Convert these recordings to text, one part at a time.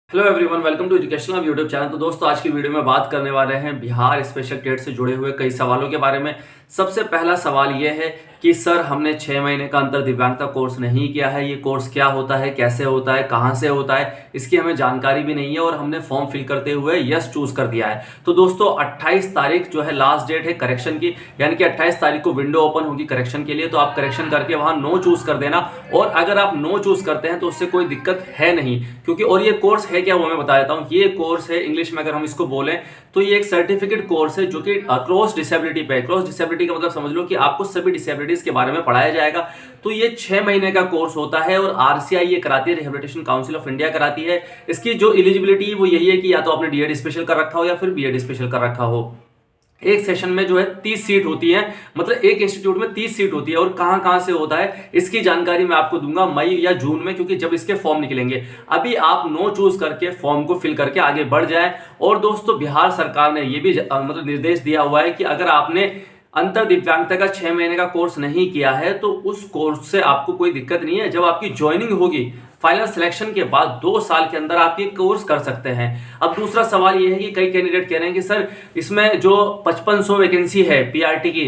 Hello everyone, welcome to educational YouTube channel. तो दोस्तों, आज की वीडियो में बात करने वाले हैं बिहार स्पेशल टेट से जुड़े हुए कई सवालों के बारे में। सबसे पहला सवाल यह है कि सर, हमने 6 महीने का अंतर दिव्यांगता कोर्स नहीं किया है। ये कोर्स क्या होता है, कैसे होता है, कहाँ से होता है, इसकी हमें जानकारी भी नहीं है और हमने फॉर्म फिल करते हुए यस चूज कर दिया है। तो दोस्तों, 28 तारीख जो है लास्ट डेट है करेक्शन की, यानी कि 28 तारीख को विंडो ओपन होगी करेक्शन के लिए। तो आप करेक्शन करके वहां नो चूज कर देना। और अगर आप नो चूज करते हैं तो उससे कोई दिक्कत है नहीं, क्योंकि और ये कोर्स है क्या वो मैं बता देता हूँ। ये कोर्स है, इंग्लिश में अगर हम इसको बोलें तो ये एक सर्टिफिकेट कोर्स है जो कि क्रॉस डिसेबिलिटी पे है। क्रॉस डिसेबिलिटी का मतलब समझ लो कि आपको सभी डिसेबिलिटीज के बारे में पढ़ाया जाएगा। तो ये 6 महीने का कोर्स होता है और आरसीआई ये कराती है, रिहेबिलिटेशन काउंसिल ऑफ इंडिया कराती है। इसकी जो एलिजिबिलिटी वो यही है कि या तो आपने डीएड स्पेशल कर रखा हो या फिर बीएड स्पेशल कर रखा हो। एक सेशन में जो है 30 सीट होती है, मतलब एक इंस्टीट्यूट में 30 सीट होती है। और कहां कहां से होता है इसकी जानकारी मैं आपको दूंगा मई या जून में, क्योंकि जब इसके फॉर्म निकलेंगे। अभी आप नो चूज करके फॉर्म को फिल करके आगे बढ़ जाए। और दोस्तों, बिहार सरकार ने ये भी मतलब निर्देश दिया हुआ है कि अगर आपने अंतर दिव्यांगता का 6 महीने का कोर्स नहीं किया है तो उस कोर्स से आपको कोई दिक्कत नहीं है। जब आपकी ज्वाइनिंग होगी फाइनल सिलेक्शन के बाद 2 साल के अंदर आप ये कोर्स कर सकते हैं। अब दूसरा सवाल ये है कि कई कैंडिडेट कह रहे हैं कि सर, इसमें जो 5500 वैकेंसी है पीआरटी की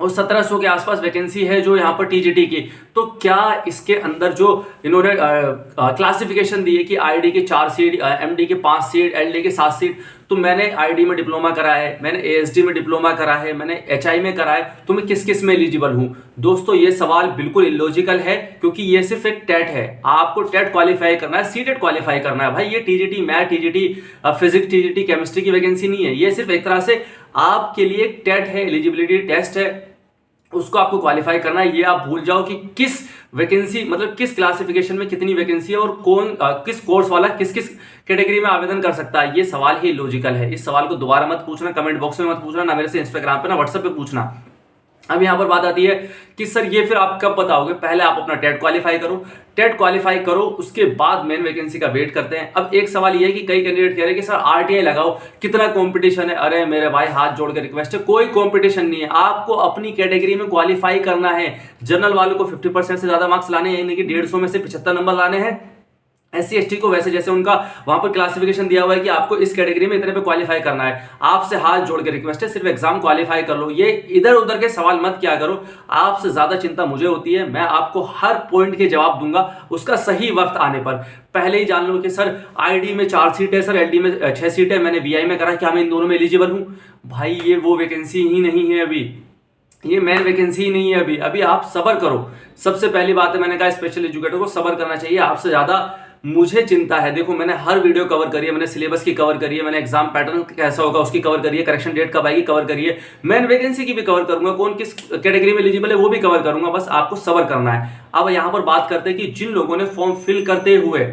और 1700 के आसपास वैकेंसी है जो यहाँ पर टीजीटी की, तो क्या इसके अंदर जो इन्होंने क्लासिफिकेशन दी है कि आईडी के 4 सीट, एमडी के 5 सीट, एलडी के 7 सीट। तो मैंने आईडी में डिप्लोमा करा है, मैंने एएसडी में डिप्लोमा करा है, मैंने एचआई में करा है, तो मैं किस किस में एलिजिबल हूं? दोस्तों, ये सवाल बिल्कुल इलॉजिकल है, क्योंकि ये सिर्फ एक टेट है। आपको टेट क्वालिफाई करना है, सीटेट क्वालिफाई करना है। भाई, ये TGT, math TGT, physics TGT, chemistry की वैकेंसी नहीं है। ये सिर्फ एक तरह से आपके लिए एक टेट है, एलिजिबिलिटी टेस्ट है, उसको आपको क्वालिफाई करना है। ये आप भूल जाओ कि किस वैकेंसी, मतलब किस क्लासिफिकेशन में कितनी वैकेंसी है और कौन किस कोर्स वाला किस किस कैटेगरी में आवेदन कर सकता है। ये सवाल ही लॉजिकल है। इस सवाल को दोबारा मत पूछना, कमेंट बॉक्स में मत पूछना, ना मेरे से इंस्टाग्राम पे ना व्हाट्सएप पे पूछना। अब यहां पर बात आती है कि सर, ये फिर आप कब बताओगे? पहले आप अपना टेट क्वालिफाई करो। टेट क्वालिफाई करो, उसके बाद मेन वैकेंसी का वेट करते हैं। अब एक सवाल ये है कि कई कैंडिडेट कह रहे हैं कि सर आरटीआई लगाओ, कितना कंपटीशन है। अरे मेरे भाई, हाथ जोड़ के रिक्वेस्ट है, कोई कंपटीशन नहीं है। आपको अपनी कैटेगरी में क्वालिफाई करना है। जनरल वालों को 50% से ज्यादा मार्क्स लाने हैं, यानी कि 150 में से 75 नंबर लाने हैं। एससी एसटी को वैसे जैसे उनका वहां पर क्लासिफिकेशन दिया हुआ है कि आपको इस कैटेगरी में इतने पे क्वालिफाई करना है। आपसे हाथ जोड़ के रिक्वेस्ट है, सिर्फ एग्जाम क्वालिफाई कर लो। ये इधर उधर के सवाल मत किया करो। आपसे ज्यादा चिंता मुझे होती है। मैं आपको हर पॉइंट के जवाब दूंगा उसका सही वक्त आने पर। पहले ही जान लो कि सर आईडी में 4 सीट है, सर एलडी में 6 सीट है, मैंने वीआई में करा, क्या मैं इन दोनों में एलिजिबल हूं? भाई, ये वो वैकेंसी ही नहीं है अभी, ये मेन वैकेंसी ही नहीं है अभी। अभी आप सब्र करो। सबसे पहली बात है, मैंने कहा स्पेशल एजुकेटर को सब्र करना चाहिए। आपसे ज्यादा मुझे चिंता है। देखो, मैंने हर वीडियो कवर करी है, मैंने सिलेबस की कवर करी है, मैंने एग्जाम पैटर्न कैसा होगा उसकी कवर करी है, करेक्शन डेट कब आएगी कवर करी है, मेन वैकेंसी की भी कवर करूंगा, कौन किस कैटेगरी में एलिजिबल है वो भी कवर करूंगा। बस आपको सब्र करना है। अब यहां पर बात करते हैं कि जिन लोगों ने फॉर्म फिल करते हुए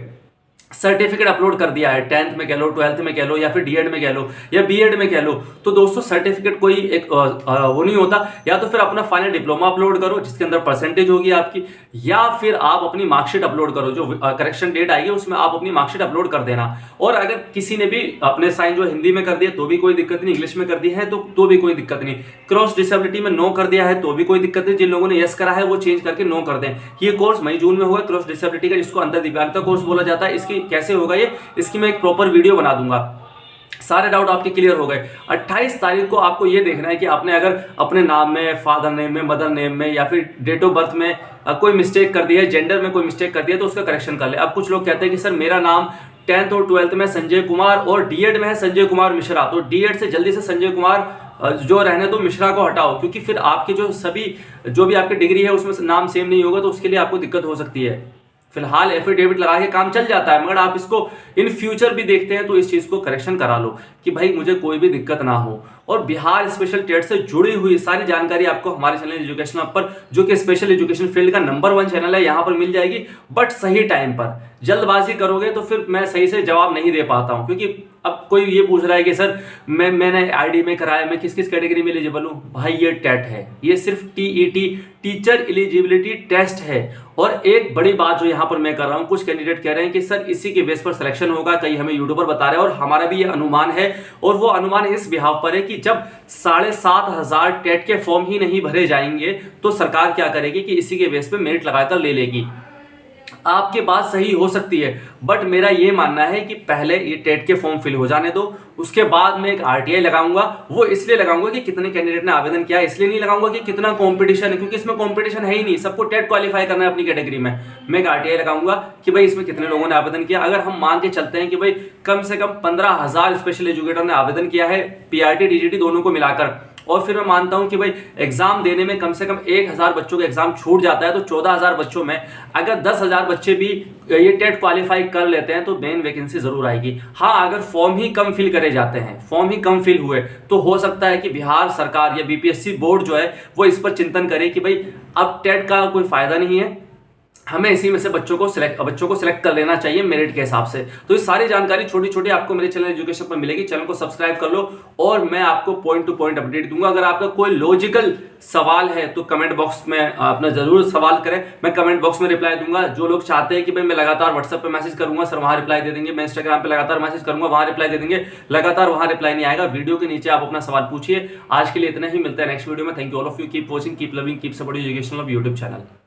सर्टिफिकेट अपलोड कर दिया है, 10th में कह लो, 12th में कह लो, या फिर डीएड में कह लो, या बीएड में कह लो, तो दोस्तों सर्टिफिकेट कोई एक वो नहीं होता। या तो फिर अपना फाइनल डिप्लोमा अपलोड करो जिसके अंदर परसेंटेज होगी आपकी, या फिर आप अपनी मार्कशीट अपलोड करो। जो करेक्शन डेट आएगी उसमें आप अपनी मार्कशीट अपलोड कर देना। और अगर किसी ने भी अपने साइन जो हिंदी में कर दिया तो भी कोई दिक्कत नहीं, इंग्लिश में कर दिया है तो भी कोई दिक्कत नहीं, क्रॉस डिसेबिलिटी में नो कर दिया है तो भी कोई दिक्कत नहीं। जिन लोगों ने यस करा है वो चेंज करके नो कर दें। ये कोर्स मई जून में होगा, क्रॉस डिसेबिलिटी का, जिसको अंतर दिव्यांगता कोर्स बोला जाता है। इसकी कैसे होगा ये, इसकी मैं एक प्रॉपर वीडियो बना दूंगा। सारे डाउट आपके क्लियर हो गए। 28 तारीख को आपको ये देखना है कि आपने अगर अपने नाम में, फादर नेम में, मदर नेम में, या फिर डेट ऑफ बर्थ में कोई मिस्टेक कर दी है, जेंडर में कोई मिस्टेक कर दिया, तो उसका करेक्शन कर ले। अब कुछ लोग कहते हैं कि सर मेरा नाम 10th और 12th में संजय कुमार और डीएड में है संजय कुमार मिश्रा, तो डीएड से जल्दी से संजय कुमार जो रहने तो मिश्रा को हटाओ, क्योंकि फिर आपके जो सभी जो भी आपकी डिग्री है उसमें नाम सेम नहीं होगा, तो उसके लिए आपको दिक्कत हो सकती है। फिलहाल एफिडेविट लगा के काम चल जाता है, मगर आप इसको इन फ्यूचर भी देखते हैं तो इस चीज को करेक्शन करा लो कि भाई मुझे कोई भी दिक्कत ना हो। और बिहार स्पेशल टेट से जुड़ी हुई सारी जानकारी आपको हमारे चैनल एजुकेशन पर, जो कि स्पेशल एजुकेशन फील्ड का नंबर 1 चैनल है, यहां पर मिल जाएगी। बट सही टाइम पर। जल्दबाजी करोगे तो फिर मैं सही से जवाब नहीं दे पाता हूं, क्योंकि अब कोई ये पूछ रहा है कि सर मैंने आईडी में कराया, मैं किस किस कैटेगरी में एलिजिबल हूं। भाई, ये टेट है, ये सिर्फ टीईटी, टीचर एलिजिबिलिटी टेस्ट है। और एक बड़ी बात जो यहां पर मैं कर रहा हूं, कुछ कैंडिडेट कह रहे हैं कि सर इसी के बेस पर सिलेक्शन होगा, कई हमें यूट्यूबर बता रहे हैं, और हमारा भी ये अनुमान है। और वो अनुमान इस बिहाव पर है कि जब 7,500 टेट के फॉर्म ही नहीं भरे जाएंगे तो सरकार क्या करेगी कि इसी के बेस पे मेरिट लगाकर ले लेगी। आपकी बात सही हो सकती है, बट मेरा ये मानना है कि पहले ये टेट के फॉर्म फिल हो जाने दो, उसके बाद मैं एक आरटीआई लगाऊंगा। वो इसलिए लगाऊंगा कि कितने कैंडिडेट ने आवेदन किया, इसलिए नहीं लगाऊंगा कि कितना कंपटीशन है, क्योंकि इसमें कंपटीशन है ही नहीं, सबको टेट क्वालिफाई करना है अपनी कैटेगरी में। मैं एक आरटीआई लगाऊंगा कि भाई इसमें कितने लोगों ने आवेदन किया। अगर हम मान के चलते हैं कि भाई कम से कम 15,000 स्पेशल एजुकेटर ने आवेदन किया है, पीआरटी डीजीटी दोनों को मिलाकर, और फिर मैं मानता हूं कि भाई एग्जाम देने में कम से कम 1,000 बच्चों का एग्जाम छूट जाता है, तो 14,000 बच्चों में अगर 10,000 बच्चे भी ये टेट क्वालिफाई कर लेते हैं तो मेन वैकेंसी जरूर आएगी। हाँ, अगर फॉर्म ही कम फिल करे जाते हैं, फॉर्म ही कम फिल हुए, तो हो सकता है कि बिहार सरकार या बीपीएससी बोर्ड जो है वो इस पर चिंतन करे कि भाई अब टेट का कोई फायदा नहीं है, हमें इसी में से बच्चों को सिलेक्ट कर लेना चाहिए मेरिट के हिसाब से। तो ये सारी जानकारी छोटी छोटी आपको मेरे चैनल एजुकेशन पर मिलेगी। चैनल को सब्सक्राइब कर लो और मैं आपको पॉइंट टू पॉइंट अपडेट दूंगा। अगर आपका कोई लॉजिकल सवाल है तो कमेंट बॉक्स में अपना जरूर सवाल करें, मैं कमेंट बॉक्स में रिप्लाई दूंगा। जो लोग चाहते हैं कि भाई मैं लगातार व्हाट्सएप पे मैसेज करूंगा, सर वहां रिप्लाई दे देंगे, मैं इंस्टाग्राम पे लगातार मैसेज करूंगा, वहां रिप्लाई दे देंगे, लगातार वहां रिप्लाई नहीं आएगा। वीडियो के नीचे आप अपना सवाल पूछिए। आज के लिए इतना ही, मिलता है नेक्स्ट वीडियो में। Thank you all of you, keep watching, keep loving, keep supporting educational YouTube channel.